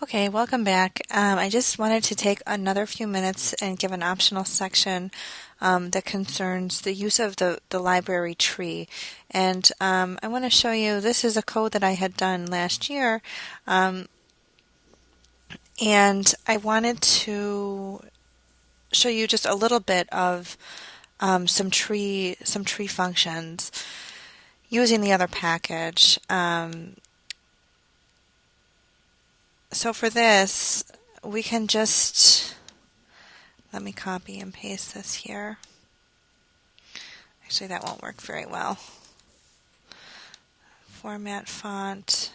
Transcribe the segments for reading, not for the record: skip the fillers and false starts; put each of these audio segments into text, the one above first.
Okay, welcome back. I just wanted to take another few minutes and give an optional section that concerns the use of the library tree. And I want to show you, this is a code that I had done last year, and I wanted to show you just a little bit of some tree functions using the other package. So for this, we can just, let me copy and paste this here. Actually, that won't work very well. Format font,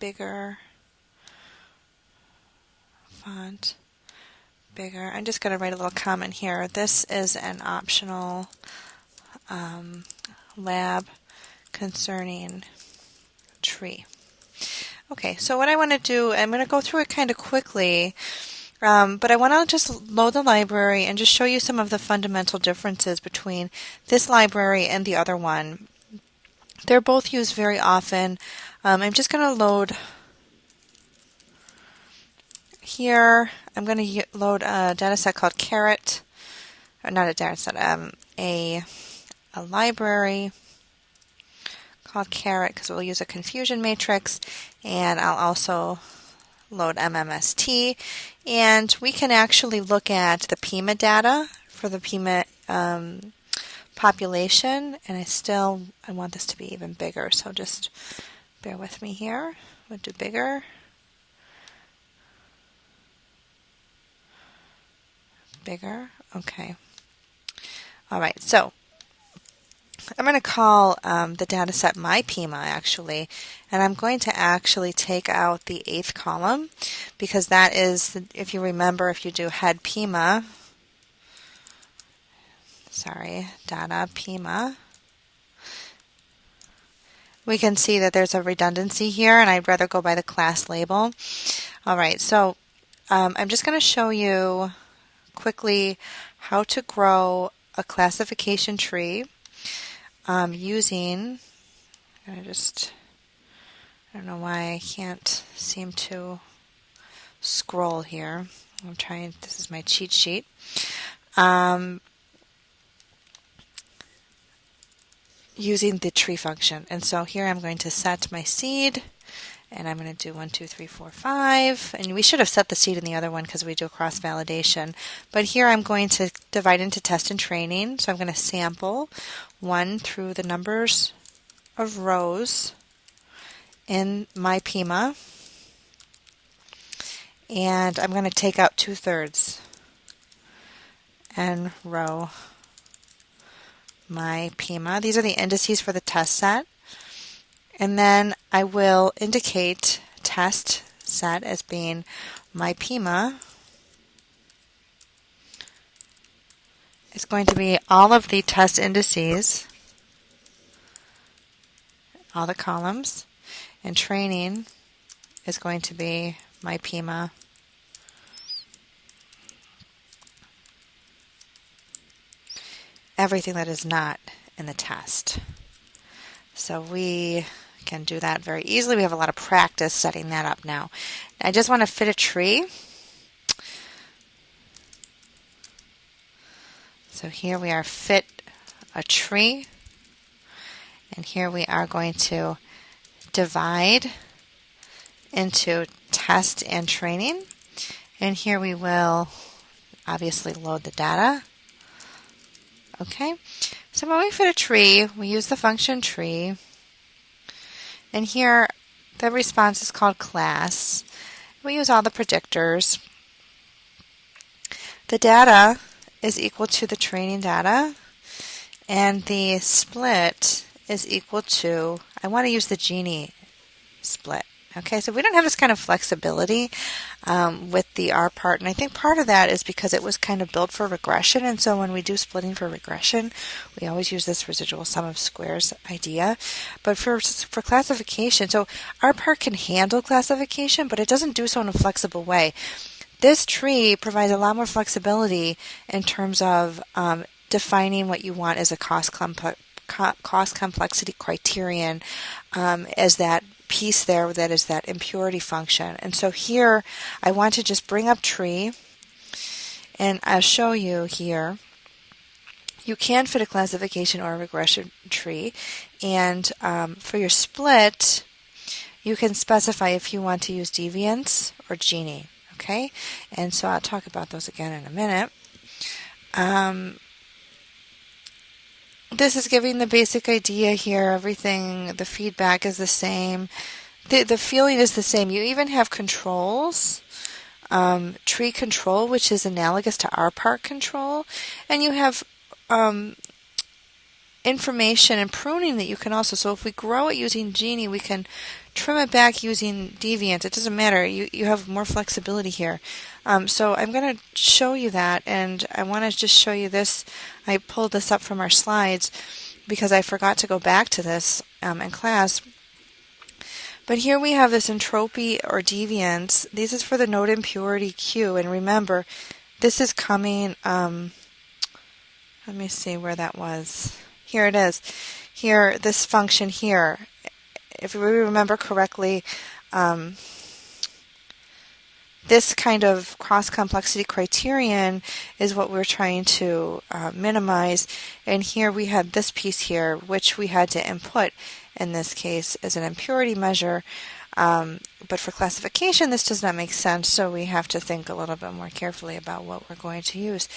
bigger, font, bigger. I'm just going to write a little comment here. This is an optional lab concerning tree. Okay, so what I want to do, I'm going to go through it kind of quickly, but I want to just load the library and just show you some of the fundamental differences between this library and the other one. They're both used very often. I'm just going to load here. I'm going to load a data set called Caret, or not a data set, a library called Caret, because we'll use a confusion matrix, and I'll also load MMST, and we can actually look at the Pima data for the Pima population, and I want this to be even bigger, so just bear with me here. We'll do bigger, bigger, okay. All right, so I'm going to call the data set my Pima actually, and I'm going to actually take out the 8th column because that is, if you remember, if you do head Pima, data Pima, we can see that there's a redundancy here, and I'd rather go by the class label. All right, so I'm just going to show you quickly how to grow a classification tree using, I don't know why I can't seem to scroll here. I'm trying, this is my cheat sheet. Using the tree function. And so here I'm going to set my seed, and I'm going to do 1, 2, 3, 4, 5. And we should have set the seed in the other one because we do cross validation. But here I'm going to divide into test and training. So I'm going to sample 1 through the numbers of rows in my Pima. And I'm going to take out 2/3 and row my Pima. These are the indices for the test set. And then I will indicate test set as being my Pima. It's going to be all of the test indices, all the columns, and training is going to be my Pima. Everything that is not in the test. So we can do that very easily. We have a lot of practice setting that up now. I just want to fit a tree. So here we are, fit a tree. And here we are going to divide into test and training. And here we will obviously load the data. Okay, so when we fit a tree, we use the function tree. And here the response is called class. We use all the predictors. The data is equal to the training data, and the split is equal to, I want to use the Gini split. Okay, so we don't have this kind of flexibility with the R part, and I think part of that is because it was kind of built for regression, and so when we do splitting for regression, we always use this residual sum of squares idea. But for classification, so R part can handle classification, but it doesn't do so in a flexible way. This tree provides a lot more flexibility in terms of defining what you want as a cost complexity criterion as that piece there that is that impurity function. And so here I want to just bring up tree, and I'll show you here. You can fit a classification or a regression tree, and for your split, you can specify if you want to use deviance or Gini. Okay, and so I'll talk about those again in a minute. This is giving the basic idea here. Everything, the feedback is the same. The feeling is the same. You even have controls. Tree control, which is analogous to R-part control, and you have information and pruning that you can also. So if we grow it using Gini, we can trim it back using deviance. It doesn't matter. You have more flexibility here. So I'm going to show you that, and I want to just show you this. I pulled this up from our slides because I forgot to go back to this in class. But here we have this entropy or deviance. This is for the node impurity Q, and remember, this is coming. Let me see where that was. Here it is. Here, this function here. If we remember correctly, this kind of cross-complexity criterion is what we're trying to minimize. And here we had this piece here, which we had to input in this case as an impurity measure. But for classification, this does not make sense, so we have to think a little bit more carefully about what we're going to use.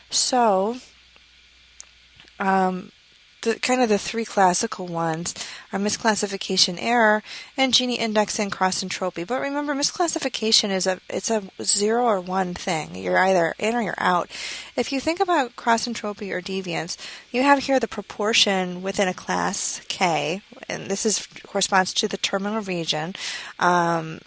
So, the three classical ones are misclassification error and Gini index and cross entropy. But remember, misclassification is it's a 0 or 1 thing. You're either in or you're out. If you think about cross entropy or deviance, you have here the proportion within a class K, and this corresponds to the terminal region. In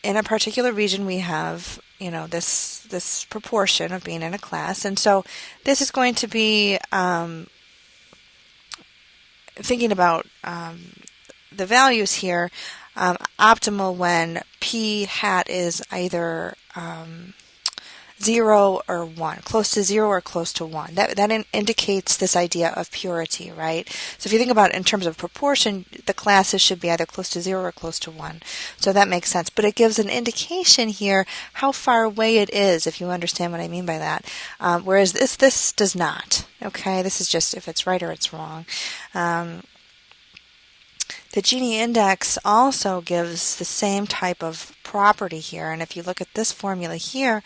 a particular region, we have this proportion of being in a class, and so this is going to be thinking about the values here, optimal when p hat is either 0 or 1, close to 0 or close to 1. That indicates this idea of purity, right? So if you think about it in terms of proportion, the classes should be either close to 0 or close to 1. So that makes sense. But it gives an indication here how far away it is, if you understand what I mean by that. Whereas this does not. Okay, this is just if it's right or it's wrong. The Gini index also gives the same type of property here. And if you look at this formula here,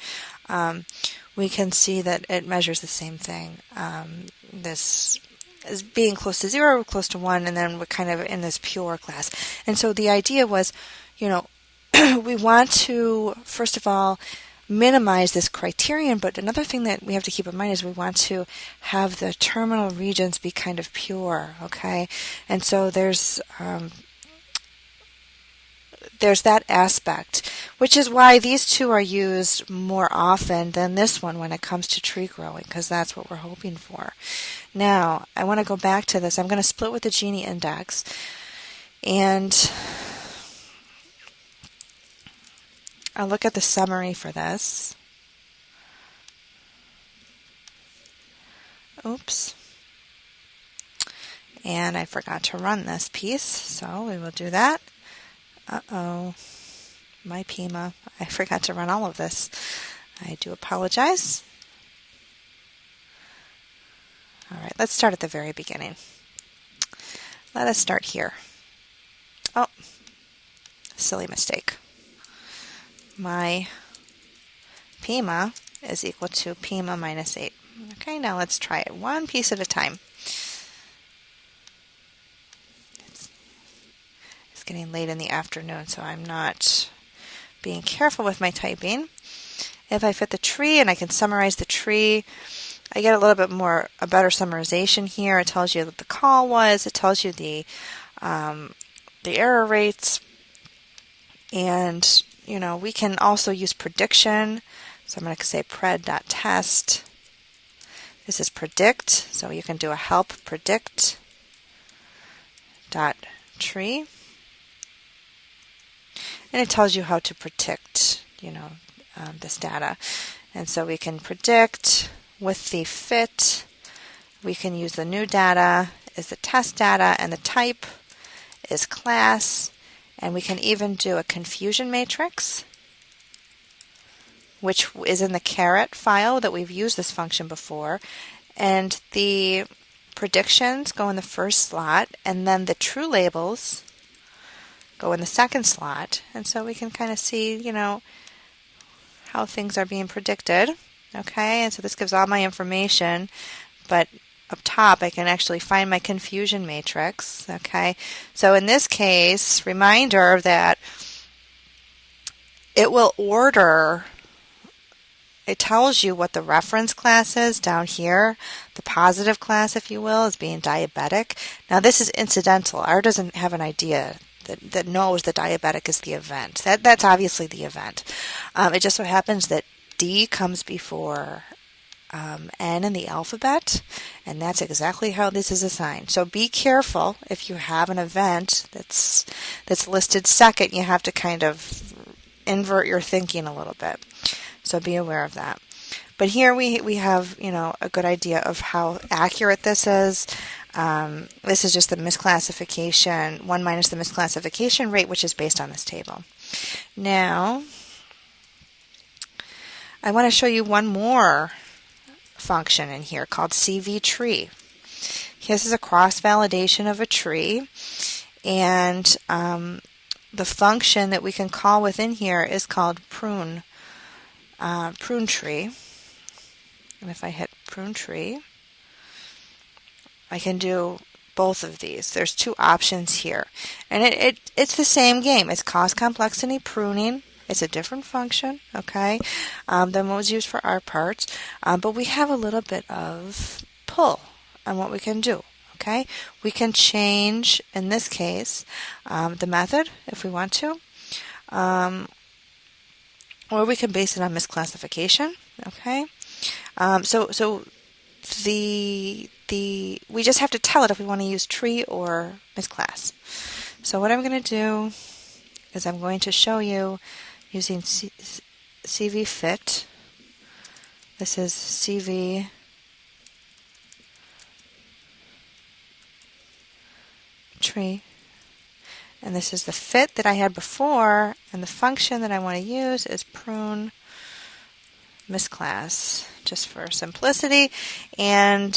we can see that it measures the same thing. This is being close to 0 or close to 1, and then we're kind of in this pure class. And so the idea was, we want to, first of all, minimize this criterion, but another thing that we have to keep in mind is we want to have the terminal regions be kind of pure, okay? And so there's that aspect, which is why these two are used more often than this one when it comes to tree growing, because that's what we're hoping for. Now, I want to go back to this. I'm going to split with the Gini index, and I'll look at the summary for this. Oops. And I forgot to run this piece, so we will do that. Uh-oh. My Pima. I forgot to run all of this. I do apologize. All right, let's start at the very beginning. Let us start here. Oh, silly mistake. My Pima is equal to Pima minus 8. Okay, now let's try it one piece at a time. It's getting late in the afternoon, so I'm not being careful with my typing. If I fit the tree and I can summarize the tree, I get a little bit more, a better summarization here. It tells you what the call was. It tells you the error rates. And, we can also use prediction. So I'm going to say pred.test. This is predict. So you can do a help predict dot tree. And it tells you how to predict, this data. And so we can predict with the fit. We can use the new data as the test data and the type is class, and we can even do a confusion matrix, which is in the caret file that we've used this function before, and the predictions go in the first slot, and then the true labels go in the second slot. And so we can kind of see, how things are being predicted. Okay, and so this gives all my information, but up top I can actually find my confusion matrix. Okay, so in this case, reminder that it will order. It tells you what the reference class is down here. The positive class, if you will, is being diabetic. Now this is incidental. R doesn't have an idea that knows that diabetic is the event. That's obviously the event. It just so happens that D comes before N in the alphabet, and that's exactly how this is assigned. So be careful if you have an event that's listed second. You have to kind of invert your thinking a little bit. So be aware of that. But here we have, a good idea of how accurate this is. This is just the misclassification, 1 minus the misclassification rate, which is based on this table. Now, I want to show you one more function in here called CV tree. This is a cross-validation of a tree, and the function that we can call within here is called prune tree. And if I hit prune tree, I can do both of these. There's two options here. And it's the same game. It's cost complexity pruning. It's a different function, okay, than what was used for our parts. But we have a little bit of pull on what we can do, okay? We can change, in this case, the method if we want to. Or we can base it on misclassification, okay? So we just have to tell it if we want to use tree or misclass. So what I'm going to do is I'm going to show you using CV fit. This is CV tree. And this is the fit that I had before, and the function that I want to use is prune misclass, just for simplicity. And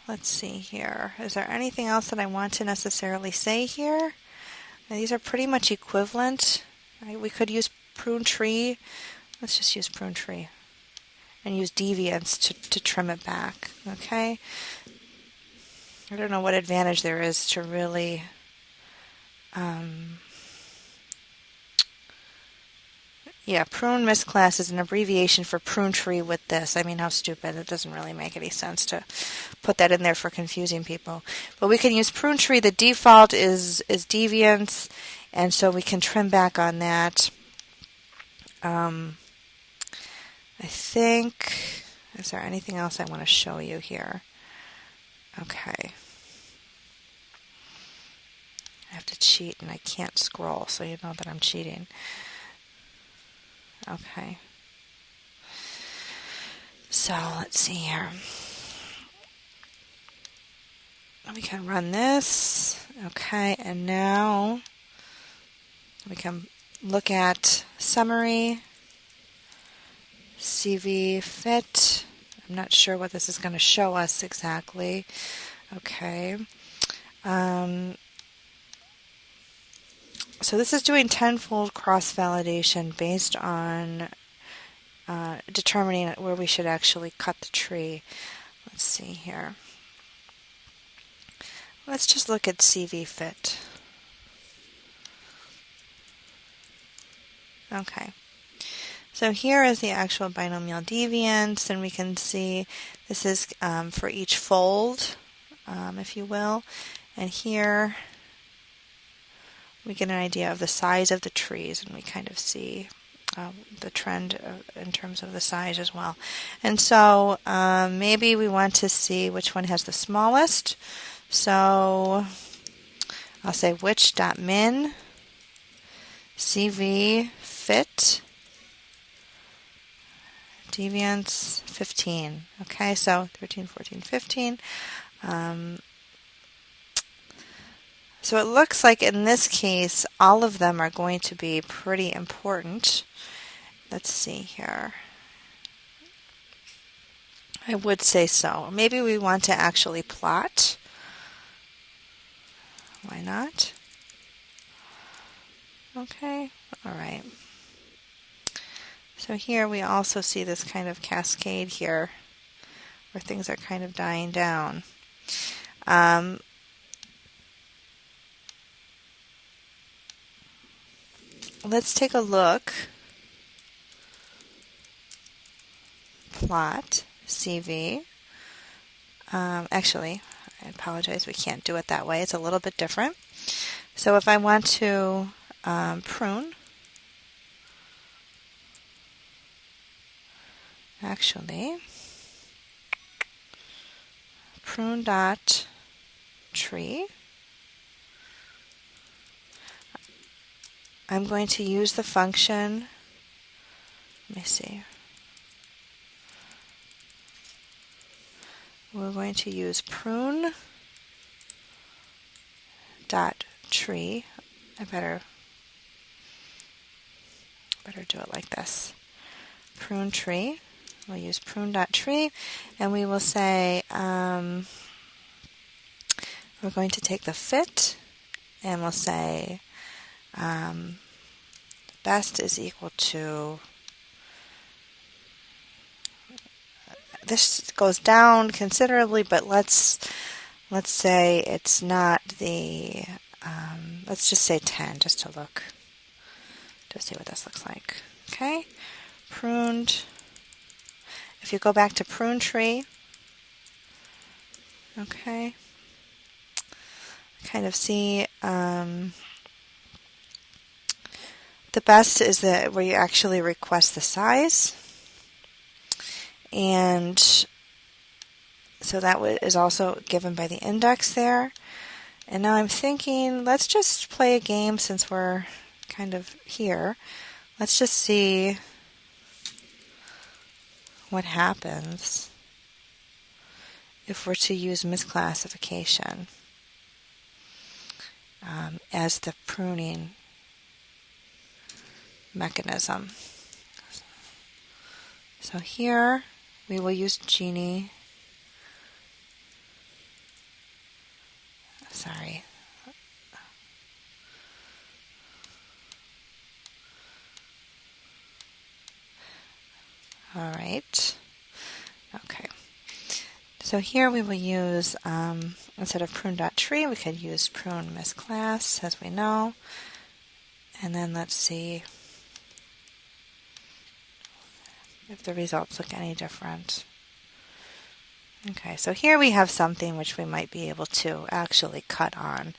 let's see here. Is there anything else that I want to necessarily say here? Now, these are pretty much equivalent. Right? We could use prune tree. Let's just use prune tree and use deviance to trim it back. Okay. I don't know what advantage there is to really prune misclass is an abbreviation for prune tree with this. I mean, how stupid. It doesn't really make any sense to put that in there for confusing people. But we can use prune tree. The default is deviance, and so we can trim back on that. I think, is there anything else I want to show you here? Okay. I have to cheat and I can't scroll, so you know that I'm cheating. Okay. So let's see here. We can run this. Okay, and now we can look at summary, CV fit. I'm not sure what this is going to show us exactly. Okay. So this is doing tenfold cross-validation based on determining where we should actually cut the tree. Let's see here. Let's just look at CV fit. Okay. So here is the actual binomial deviance, and we can see this is for each fold, if you will. And here we get an idea of the size of the trees, and we kind of see the trend in terms of the size as well. And so maybe we want to see which one has the smallest. So I'll say which.min CV fit deviance 15. Okay, so 13, 14, 15. So it looks like in this case, all of them are going to be pretty important. Let's see here. I would say so. Maybe we want to actually plot. Why not? Okay, all right. So here we also see this kind of cascade here where things are kind of dying down. Let's take a look. Plot CV. Actually, I apologize, we can't do it that way. It's a little bit different. So if I want to prune, actually, prune dot tree. I'm going to use the function, let me see. We're going to use prune dot tree. I better do it like this. Prune tree. We'll use prune dot tree, and we will say we're going to take the fit, and we'll say best is equal to. This goes down considerably, but let's say it's not the. Let's just say 10, just to look, to see what this looks like. Okay, pruned. If you go back to prune tree, okay, kind of see the best is that where you actually request the size, and so that is also given by the index there. And now I'm thinking, let's just play a game since we're kind of here. Let's just see what happens if we're to use misclassification as the pruning mechanism. So here we will use Genie. Sorry. All right. Okay. So here we will use, instead of prune.tree, we could use prune misclass, as we know. And then let's see if the results look any different. Okay, so here we have something which we might be able to actually cut on.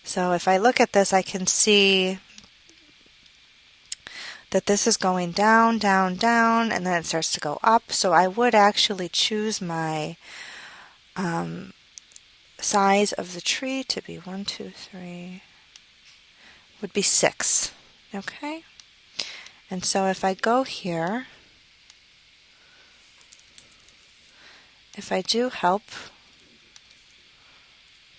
So if I look at this, I can see that this is going down, down, down, and then it starts to go up. So I would actually choose my size of the tree to be 1, 2, 3, would be 6. Okay? And so if I go here, if I do help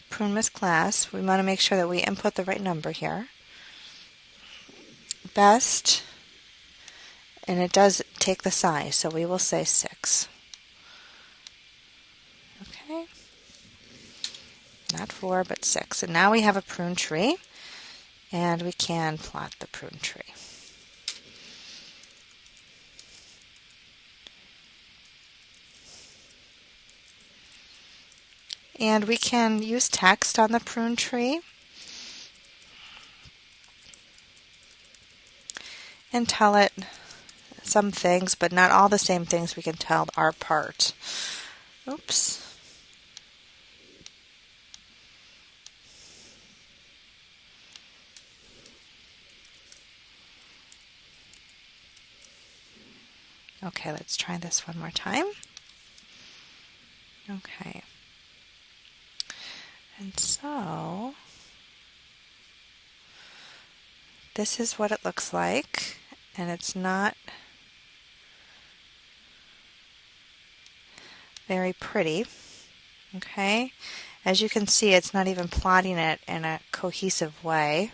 prune misclass, we want to make sure that we input the right number here. Best, and it does take the size, so we will say 6. Okay? Not 4, but 6. And now we have a prune tree, and we can plot the prune tree. And we can use text on the prune tree and tell it some things, but not all the same things we can tell our part. Oops. Okay, let's try this one more time. Okay. And so this is what it looks like, and it's not very pretty. Okay, As you can see, it's not even plotting it in a cohesive way.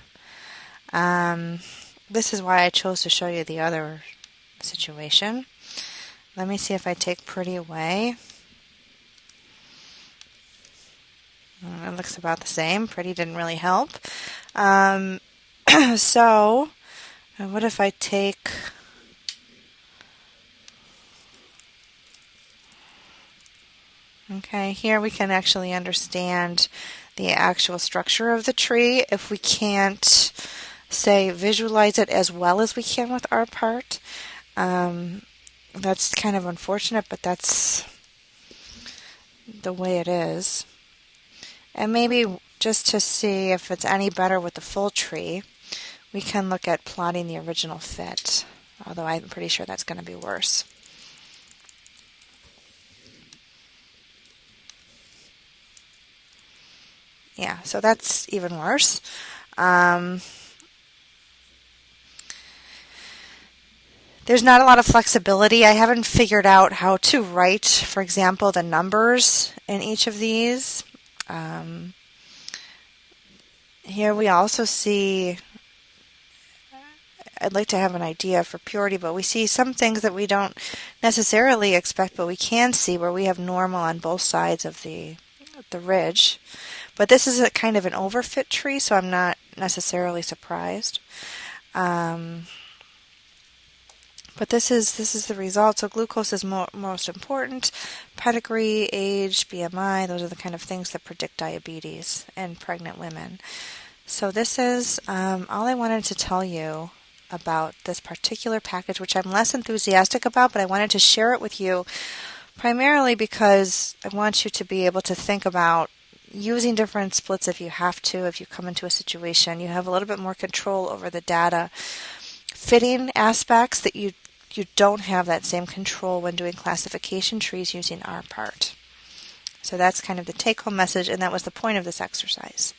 This is why I chose to show you the other situation. Let me see if I take pretty away. It looks about the same. Pretty didn't really help. So, what if I take... Okay, here we can actually understand the actual structure of the tree. If we can't, say, visualize it as well as we can with our part, that's kind of unfortunate, but that's the way it is. And maybe just to see if it's any better with the full tree, we can look at plotting the original fit, although I'm pretty sure that's going to be worse. Yeah, so that's even worse. There's not a lot of flexibility. I haven't figured out how to write, for example, the numbers in each of these. Here we also see, I'd like to have an idea for purity, but we see some things that we don't necessarily expect, but we can see where we have normal on both sides of the ridge. But this is a kind of an overfit tree, so I'm not necessarily surprised. But this is the result. So glucose is most important. Pedigree, age, BMI, those are the kind of things that predict diabetes in pregnant women. So this is all I wanted to tell you about this particular package, which I'm less enthusiastic about, but I wanted to share it with you primarily because I want you to be able to think about using different splits if you have to. If you come into a situation, you have a little bit more control over the data. Fitting aspects that you don't have that same control when doing classification trees using R part. So that's kind of the take-home message, and that was the point of this exercise.